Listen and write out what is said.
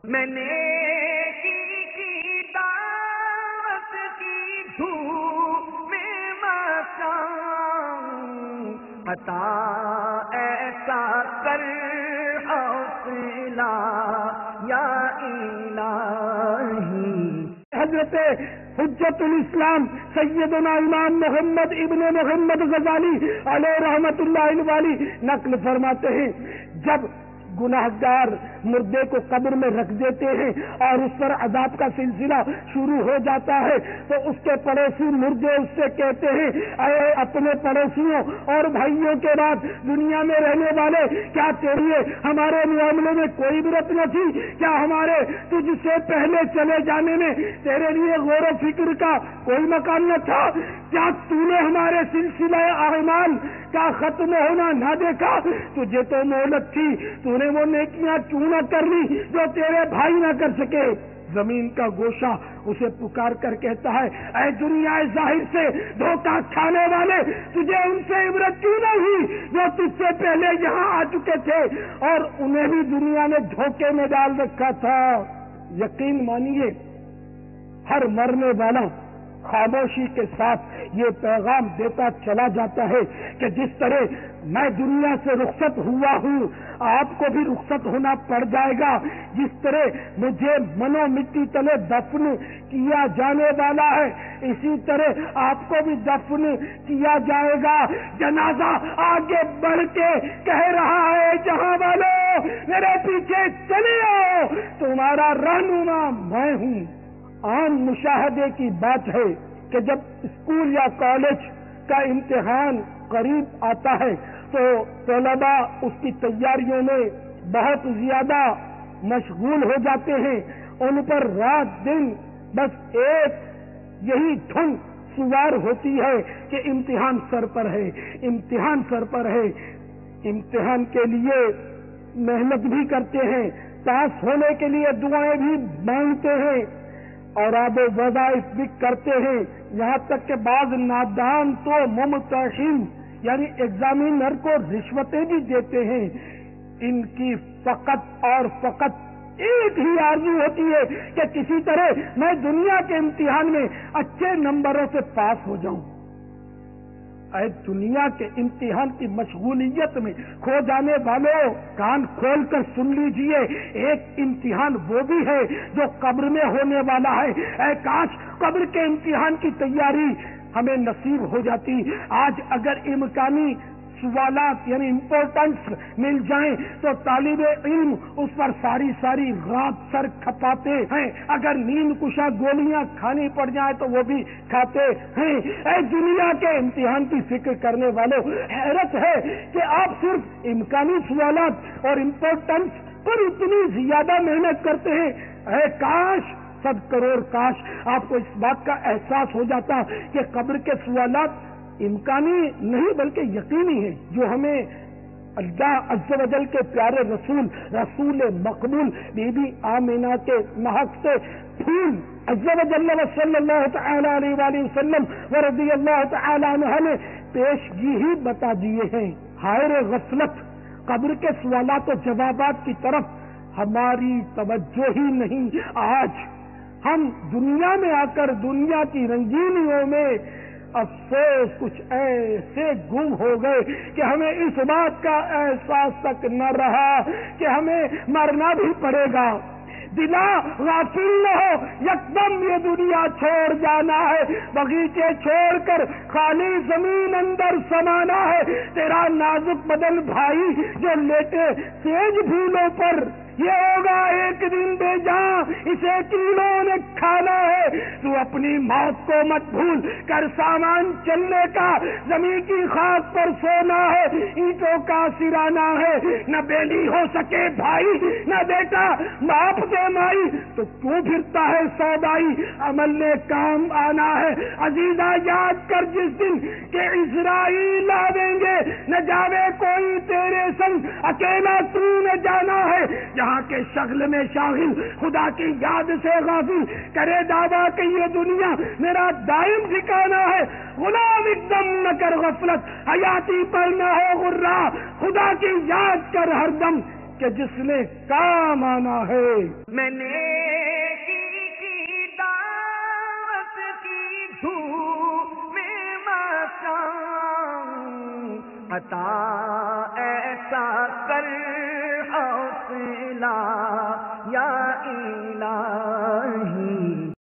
میں نیکی کی دعوت کی دھوپ میں مچاؤں، عطا ایسا کر حوصلہ یا الہی۔ حضرت حجت الاسلام سیدنا امام محمد ابن محمد غزالی علیہ رحمت اللہ علیہ نقل فرماتے ہیں، جب گناہگار مردے کو قبر میں رکھ دیتے ہیں اور اس پر عذاب کا سلسلہ شروع ہو جاتا ہے تو اس کے پڑوسی مردے اس سے کہتے ہیں، اے اپنے پڑوسیوں اور بھائیوں کے بعد دنیا میں رہنے والے، کیا تیری ہمارے معاملے میں کوئی برت نہ تھی؟ کیا ہمارے تجھ سے پہلے چلے جانے میں تیرے لیے غور و فکر کا کوئی مقام نہ تھا؟ کیا تو نے ہمارے سلسلہ اعمال کا ختم ہونا نہ دیکھا؟ تجھے تو مہلت تھی، تو نے وہ نیکیاں کیوں نہ کر لی جو تیرے بھائی نہ کر سکے؟ زمین کا گوشہ اسے پکار کر کہتا ہے، اے دنیا ظاہر سے دھوکہ کھانے والے، تجھے ان سے عبرت کیوں نہ ہوئی جو تجھ سے پہلے یہاں آ چکے تھے اور انہیں بھی دنیا نے دھوکے میں ڈال رکھا تھا۔ یقین مانیے، ہر مرنے والا خاموشی کے ساتھ یہ پیغام دیتا چلا جاتا ہے کہ جس طرح میں دنیا سے رخصت ہوا ہوں، آپ کو بھی رخصت ہونا پڑ جائے گا۔ جس طرح مجھے منو مٹی تلے دفن کیا جانے والا ہے، اسی طرح آپ کو بھی دفن کیا جائے گا۔ جنازہ آگے بڑھ کے کہہ رہا ہے، جہاں والوں میرے پیچھے چلے آؤ، تمہارا رہنما میں ہوں۔ عام مشاہدے کی بات ہے کہ جب اسکول یا کالج کا امتحان قریب آتا ہے تو طلباء اس کی تیاریوں میں بہت زیادہ مشغول ہو جاتے ہیں۔ ان پر رات دن بس ایک یہی دھن سوار ہوتی ہے کہ امتحان سر پر ہے، امتحان سر پر ہے۔ امتحان کے لیے محنت بھی کرتے ہیں، پاس ہونے کے لیے دعائیں بھی مانگتے ہیں اور آب و وظائف بھی کرتے ہیں، یہاں تک کہ بعض نادان تو ممتحن یعنی ایگزامینر کو رشوتیں بھی دیتے ہیں۔ ان کی فقط اور فقط ایک ہی آرزو ہوتی ہے کہ کسی طرح میں دنیا کے امتحان میں اچھے نمبروں سے پاس ہو جاؤں۔ اے دنیا کے امتحان کی مشغولیت میں کھو جانے والوں، کان کھول کر سن لیجئے، ایک امتحان وہ بھی ہے جو قبر میں ہونے والا ہے۔ اے کاش قبر کے امتحان کی تیاری ہمیں نصیب ہو جاتی۔ آج اگر امکانی سوالات یعنی امپورٹنٹس مل جائیں تو طالب علم اس پر ساری رات سر کھپاتے ہیں، اگر نیند کشا گولیاں کھانی پڑ جائیں تو وہ بھی کھاتے ہیں۔ اے دنیا کے امتحان کی فکر کرنے والوں، حیرت ہے کہ آپ صرف امکانی سوالات اور امپورٹنٹس پر اتنی زیادہ محنت کرتے ہیں۔ اے کاش، 100 کروڑ کاش آپ کو اس بات کا احساس ہو جاتا کہ قبر کے سوالات امکانی نہیں بلکہ یقینی ہے، جو ہمیں اللہ عز و جل کے پیارے رسول مقبول بی بی آمینہ کے محق سے پھول عز و جل و صلی اللہ تعالی علیہ وآلہ وسلم ورضی اللہ تعالی عنہ نے پیشگی ہی بتا دیے ہیں۔ ہائے غفلت، قبر کے سوالات و جوابات کی طرف ہماری توجہ ہی نہیں۔ آج ہم دنیا میں آ کر دنیا کی رنگینیوں میں افسوس کچھ ایسے گم ہو گئے کہ ہمیں اس بات کا احساس تک نہ رہا کہ ہمیں مرنا بھی پڑے گا۔ دلا غافل نہ ہو، یکدم یہ دنیا چھوڑ جانا ہے، بغیچے چھوڑ کر خالی زمین اندر سمانا ہے۔ تیرا نازک بدن بھائی جو لیٹے سیج پھولوں پر، یہ ہوگا ایک دن بے جان، اسے کیڑوں نے کھانا ہے۔ تو اپنی موت کو مت بھول کر سامان چلنے کا، زمین کی خاک پر سونا ہے، اینٹوں کا سرانا ہے۔ نہ بیلی ہو سکے بھائی، نہ بیٹا باپ سے مائی، تو کیوں پھرتا ہے سودائی؟ عمل نے کام آنا ہے عزیزہ، یاد کر جس دن کہ اسرائیل آویں گے، نہ جاوے کوئی تیرے سنگ، اکیلا تو نہ جانا ہے۔ جہاں کے شغل میں شاغل، خدا کی یاد سے غافل، کرے دعویٰ کہ یہ دنیا میرا دائم ٹھکانہ ہے۔ غلام ایک دم نہ کر غفلت، حیاتی پر نہ ہو غرہ، خدا کی یاد کر ہر دم، کہ جس نے کام آنا ہے. میں نے کی دعوت کی دھوم میں مچاؤں، عطا ایسا کر حوصلہ یا